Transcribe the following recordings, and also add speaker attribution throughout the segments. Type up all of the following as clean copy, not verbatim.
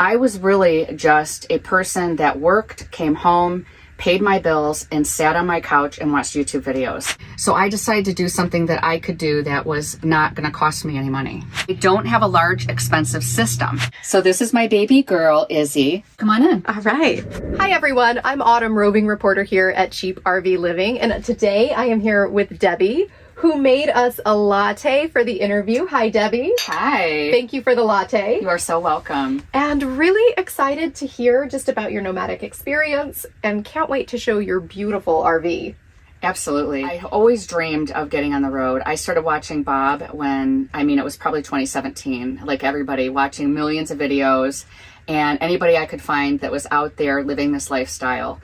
Speaker 1: I was really just a person that worked, came home, paid my bills, and sat on my couch and watched YouTube videos. So I decided to do something that I could do that was not going to cost me any money. I don't have a large, expensive system. So this is my baby girl, Izzy. Come on in.
Speaker 2: All right. Hi, everyone. I'm Autumn, roving reporter here at Cheaprvliving. And today I am here with Debbie, who made us a latte for the interview. Hi, Debbie.
Speaker 1: Hi.
Speaker 2: Thank you for the latte.
Speaker 1: You are so welcome.
Speaker 2: And really excited to hear just about your nomadic experience and can't wait to show your beautiful RV.
Speaker 1: Absolutely. I always dreamed of getting on the road. I started watching Bob when, it was probably 2017, like everybody, watching millions of videos and anybody I could find that was out there living this lifestyle.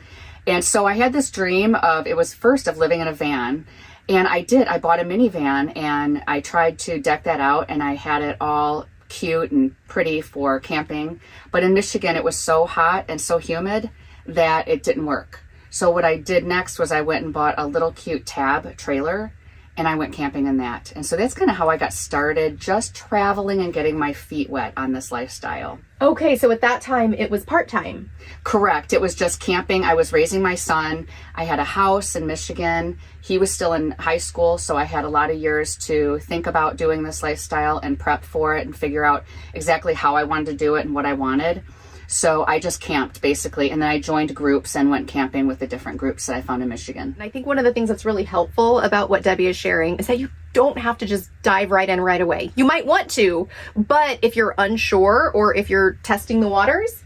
Speaker 1: And so I had this dream of, it was first of living in a van. And I bought a minivan and I tried to deck that out and I had it all cute and pretty for camping. But in Michigan, it was so hot and so humid that it didn't work. So what I did next was I went and bought a little cute tab trailer and I went camping in that. And so that's kind of how I got started, just traveling and getting my feet wet on this lifestyle.
Speaker 2: Okay, so at that time it was part-time.
Speaker 1: Correct. It was just camping. I was raising my son. I had a house in Michigan. He was still in high school, so I had a lot of years to think about doing this lifestyle and prep for it and figure out exactly how I wanted to do it and what I wanted. So I just camped basically, and then I joined groups and went camping with the different groups that I found in Michigan.
Speaker 2: And I think one of the things that's really helpful about what Debbie is sharing is that you don't have to just dive right in right away. You might want to, but if you're unsure or if you're testing the waters,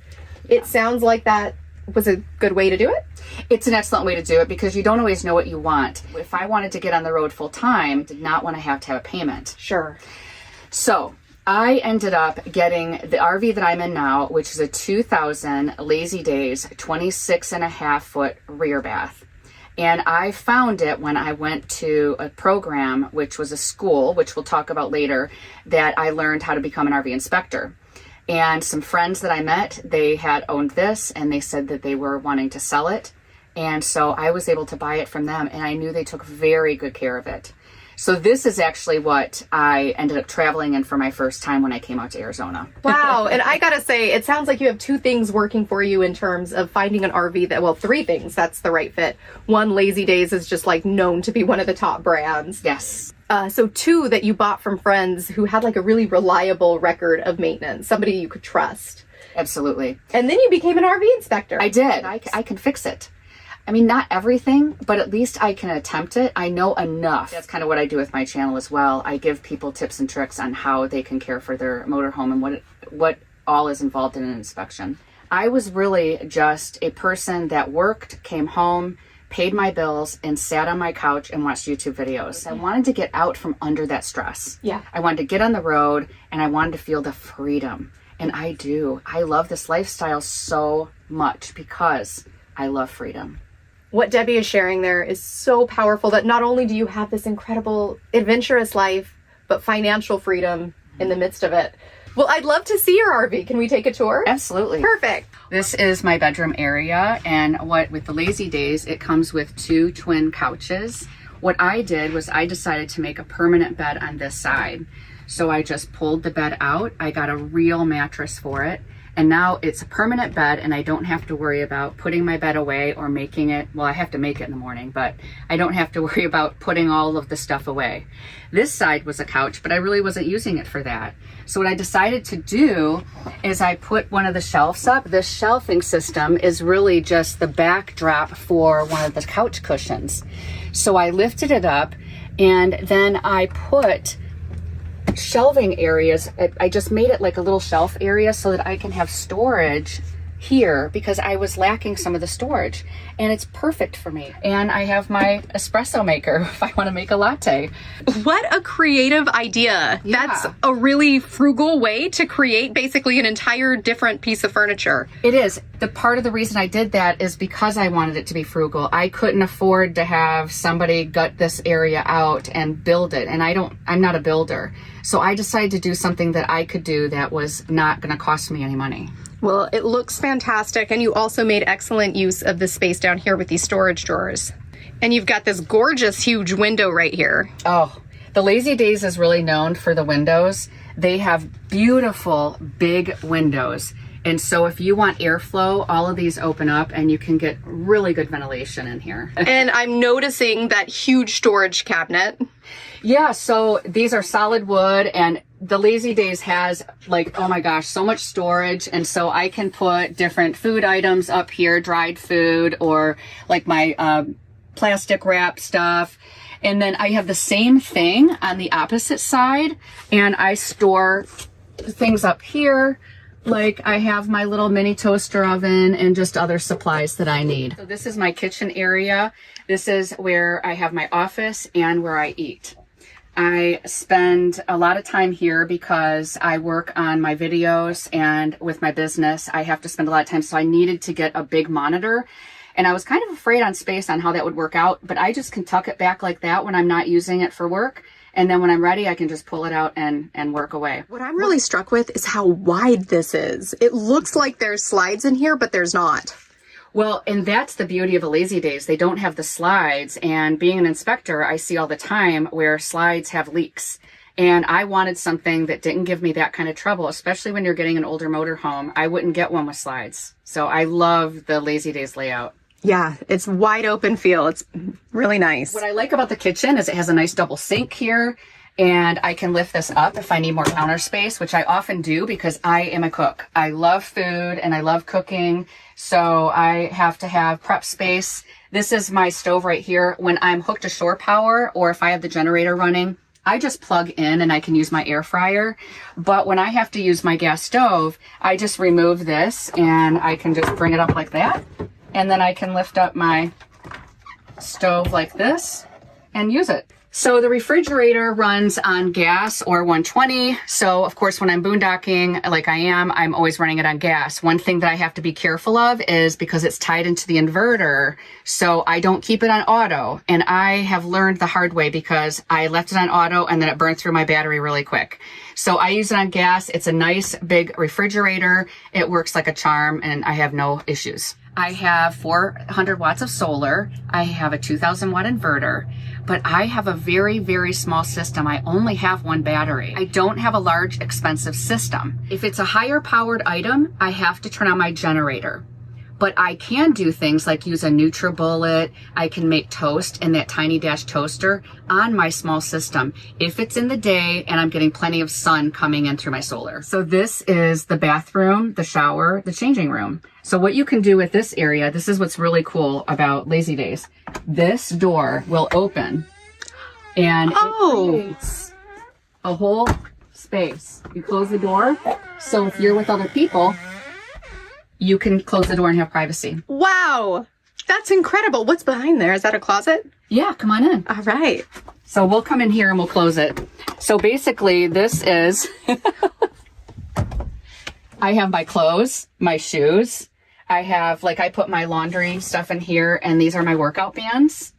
Speaker 2: it sounds like that was a good way to do it.
Speaker 1: It's an excellent way to do it because you don't always know what you want. If I wanted to get on the road full time, I did not want to have a payment.
Speaker 2: Sure.
Speaker 1: So I ended up getting the RV that I'm in now, which is a 2000 Lazy Days 26.5-foot rear bath. And I found it when I went to a program, which was a school, which we'll talk about later, that I learned how to become an RV inspector. And some friends that I met, they had owned this and they said that they were wanting to sell it. And so I was able to buy it from them and I knew they took very good care of it. So this is actually what I ended up traveling in for my first time when I came out to Arizona.
Speaker 2: Wow. And I gotta say, it sounds like you have two things working for you in terms of finding an RV that, well, three things that's the right fit. One, Lazy Days is just like known to be one of the top brands.
Speaker 1: Yes.
Speaker 2: So two, that you bought from friends who had like a really reliable record of maintenance, somebody you could trust.
Speaker 1: Absolutely.
Speaker 2: And then you became an RV inspector.
Speaker 1: I did. I can fix it. Not everything, but at least I can attempt it. I know enough. That's kind of what I do with my channel as well. I give people tips and tricks on how they can care for their motorhome and what all is involved in an inspection. I was really just a person that worked, came home, paid my bills, and sat on my couch and watched YouTube videos. I wanted to get out from under that stress.
Speaker 2: Yeah.
Speaker 1: I wanted to get on the road and I wanted to feel the freedom. And I do. I love this lifestyle so much because I love freedom.
Speaker 2: What Debbie is sharing there is so powerful that not only do you have this incredible adventurous life, but financial freedom in the midst of it. Well, I'd love to see your RV. Can we take a tour?
Speaker 1: Absolutely.
Speaker 2: Perfect.
Speaker 1: This is my bedroom area, and with the Lazy Days, it comes with 2 twin couches. What I did was I decided to make a permanent bed on this side. So I just pulled the bed out. I got a real mattress for it. And now it's a permanent bed and I don't have to worry about putting my bed away or making it, well, I have to make it in the morning, but I don't have to worry about putting all of the stuff away. This side was a couch, but I really wasn't using it for that. So what I decided to do is I put one of the shelves up. This shelving system is really just the backdrop for one of the couch cushions. So I lifted it up and then I put shelving areas. I just made it like a little shelf area so that I can have storage here because I was lacking some of the storage, and it's perfect for me. And I have my espresso maker if I want to make a latte.
Speaker 2: What a creative idea.
Speaker 1: Yeah.
Speaker 2: That's a really frugal way to create basically an entire different piece of furniture.
Speaker 1: It is. The part of the reason I did that is because I wanted it to be frugal. I couldn't afford to have somebody gut this area out and build it, and I'm not a builder. So I decided to do something that I could do that was not going to cost me any money.
Speaker 2: Well, it looks fantastic, and you also made excellent use of the space down here with these storage drawers. And you've got this gorgeous, huge window right here.
Speaker 1: Oh, the Lazy Days is really known for the windows. They have beautiful, big windows. And so if you want airflow, all of these open up and you can get really good ventilation in here.
Speaker 2: And I'm noticing that huge storage cabinet.
Speaker 1: Yeah, so these are solid wood, and the Lazy Days has like, oh my gosh, so much storage. And so I can put different food items up here, dried food, or like my plastic wrap stuff. And then I have the same thing on the opposite side, and I store things up here. Like I have my little mini toaster oven and just other supplies that I need. So this is my kitchen area. This is where I have my office and where I eat. I spend a lot of time here because I work on my videos, and with my business, I have to spend a lot of time. So I needed to get a big monitor, and I was kind of afraid on space on how that would work out, but I just can tuck it back like that when I'm not using it for work. And then when I'm ready, I can just pull it out and work away.
Speaker 2: What I'm really struck with is how wide this is. It looks like there's slides in here, but there's not.
Speaker 1: Well, and that's the beauty of a Lazy Days. They don't have the slides. And being an inspector, I see all the time where slides have leaks. And I wanted something that didn't give me that kind of trouble, especially when you're getting an older motorhome. I wouldn't get one with slides. So I love the Lazy Days layout.
Speaker 2: Yeah, it's wide open feel. It's really nice.
Speaker 1: What I like about the kitchen is it has a nice double sink here, and I can lift this up if I need more counter space, which I often do because I am a cook. I love food and I love cooking, so I have to have prep space. This is my stove right here. When I'm hooked to shore power, or if I have the generator running, I just plug in and I can use my air fryer. But when I have to use my gas stove, I just remove this and I can just bring it up like that. And then I can lift up my stove like this and use it. So the refrigerator runs on gas or 120. So of course, when I'm boondocking like I am, I'm always running it on gas. One thing that I have to be careful of is because it's tied into the inverter, so I don't keep it on auto. And I have learned the hard way because I left it on auto and then it burned through my battery really quick. So I use it on gas. It's a nice big refrigerator. It works like a charm and I have no issues. I have 400 watts of solar. I have a 2000 watt inverter, but I have a very, very small system. I only have one battery. I don't have a large, expensive system. If it's a higher powered item, I have to turn on my generator. But I can do things like use a NutriBullet. I can make toast in that tiny dash toaster on my small system if it's in the day and I'm getting plenty of sun coming in through my solar. So this is the bathroom, the shower, the changing room. So what you can do with this area, this is what's really cool about Lazy Days. This door will open and it creates a whole space. You close the door, so if you're with other people, you can close the door and have privacy.
Speaker 2: Wow, that's incredible. What's behind there? Is that a closet?
Speaker 1: Yeah, come on in.
Speaker 2: All right.
Speaker 1: So we'll come in here and we'll close it. So basically this is, I have my clothes, my shoes. I have, like, I put my laundry stuff in here, and these are my workout bands.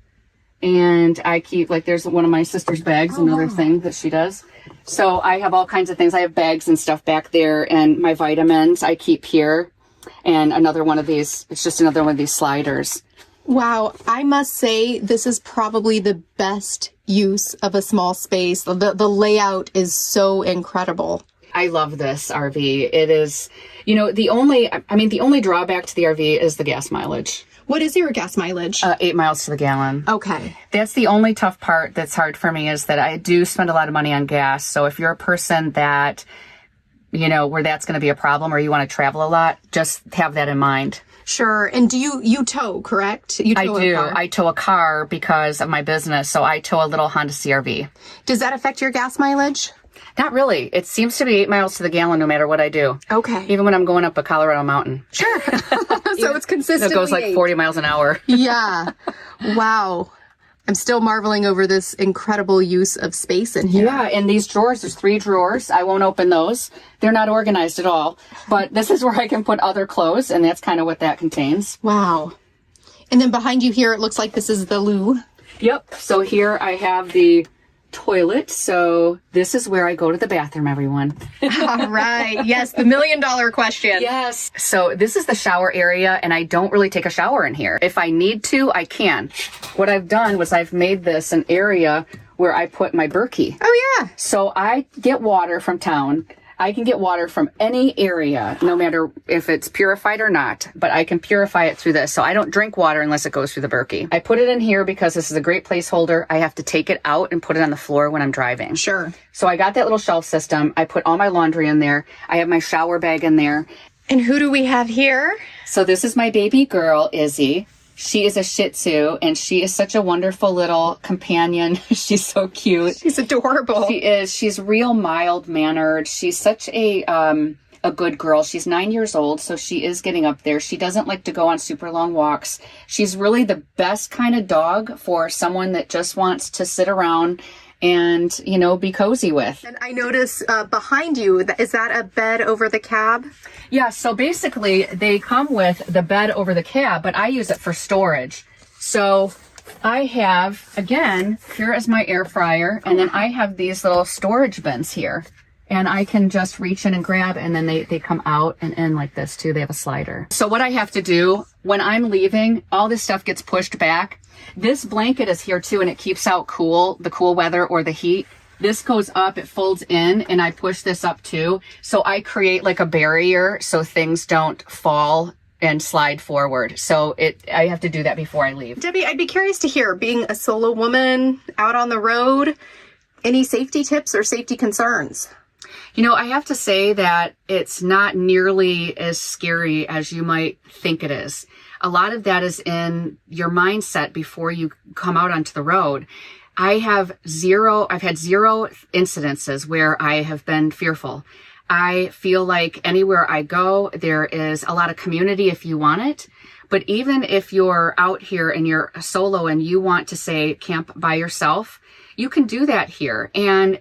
Speaker 1: And I keep, like, there's one of my sister's bags, another thing that she does. So I have all kinds of things. I have bags and stuff back there, and my vitamins I keep here. And another one of these, it's just another one of these sliders.
Speaker 2: Wow, I must say this is probably the best use of a small space. The layout is so incredible.
Speaker 1: I love this RV. It is, you know, the only drawback to the RV is the gas mileage.
Speaker 2: What is your gas mileage?
Speaker 1: 8 miles to the gallon.
Speaker 2: Okay.
Speaker 1: That's the only tough part that's hard for me, is that I do spend a lot of money on gas. So if you're a person that, you know, where that's going to be a problem, or you want to travel a lot, just have that in mind.
Speaker 2: Sure. And do you tow, correct? You tow
Speaker 1: I do.
Speaker 2: A car.
Speaker 1: I tow a car because of my business. So I tow a little Honda CRV.
Speaker 2: Does that affect your gas mileage?
Speaker 1: Not really. It seems to be 8 miles to the gallon no matter what I do.
Speaker 2: Okay.
Speaker 1: Even when I'm going up a Colorado mountain.
Speaker 2: Sure. So it's consistently
Speaker 1: It goes like 40 miles an hour.
Speaker 2: Yeah. Wow. I'm still marveling over this incredible use of space in here.
Speaker 1: Yeah, and these drawers, there's 3 drawers. I won't open those. They're not organized at all. But this is where I can put other clothes, and that's kind of what that contains.
Speaker 2: Wow. And then behind you here, it looks like this is the loo.
Speaker 1: Yep. So here I have the toilet. So this is where I go to the bathroom, everyone.
Speaker 2: All right. Yes, the $1 million question.
Speaker 1: Yes. So this is the shower area, and I don't really take a shower in here. If I need to, I can. What I've done was I've made this an area where I put my Berkey.
Speaker 2: Oh, yeah.
Speaker 1: So I get water from town. I can get water from any area, no matter if it's purified or not, but I can purify it through this. So I don't drink water unless it goes through the Berkey. I put it in here because this is a great placeholder. I have to take it out and put it on the floor when I'm driving.
Speaker 2: Sure.
Speaker 1: So I got that little shelf system. I put all my laundry in there. I have my shower bag in there.
Speaker 2: And who do we have here?
Speaker 1: So this is my baby girl, Izzy. She is a Shih Tzu, and she is such a wonderful little companion. She's so cute.
Speaker 2: She's adorable.
Speaker 1: She is. She's real mild-mannered. She's such a good girl. She's 9 years old, so she is getting up there. She doesn't like to go on super long walks. She's really the best kind of dog for someone that just wants to sit around and, you know, be cozy with.
Speaker 2: And I notice behind you, is that a bed over the cab?
Speaker 1: Yeah, so basically they come with the bed over the cab, but I use it for storage. So I have, again, here is my air fryer, and then I have these little storage bins here. And I can just reach in and grab, and then they come out and in like this too. They have a slider. So what I have to do when I'm leaving, all this stuff gets pushed back. This blanket is here too, and it keeps out the cool weather or the heat. This goes up, it folds in, and I push this up too. So I create like a barrier so things don't fall and slide forward. So I have to do that before I leave.
Speaker 2: Debbie, I'd be curious to hear, being a solo woman out on the road, any safety tips or safety concerns?
Speaker 1: You know, I have to say that it's not nearly as scary as you might think it is. A lot of that is in your mindset before you come out onto the road. I've had zero incidences where I have been fearful. I feel like anywhere I go, there is a lot of community if you want it. But even if you're out here and you're solo and you want to, say, camp by yourself, you can do that here. And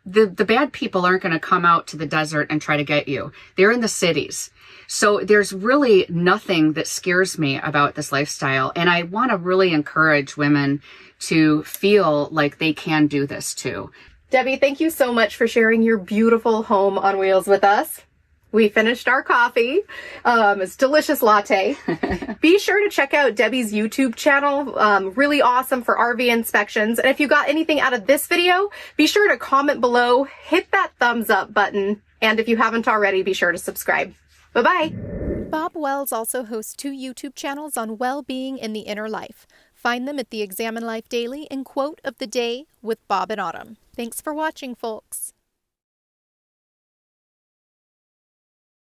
Speaker 1: the bad people aren't going to come out to the desert and try to get you. They're in the cities. So there's really nothing that scares me about this lifestyle. And I want to really encourage women to feel like they can do this too.
Speaker 2: Debbie, thank you so much for sharing your beautiful home on wheels with us. We finished our coffee. It's a delicious latte. Be sure to check out Debbie's YouTube channel. Really awesome for RV inspections. And if you got anything out of this video, be sure to comment below, hit that thumbs up button. And if you haven't already, be sure to subscribe. Bye-bye.
Speaker 3: Bob Wells also hosts 2 YouTube channels on well-being in the inner life. Find them at the Examine Life Daily and Quote of the Day with Bob and Autumn. Thanks for watching, folks.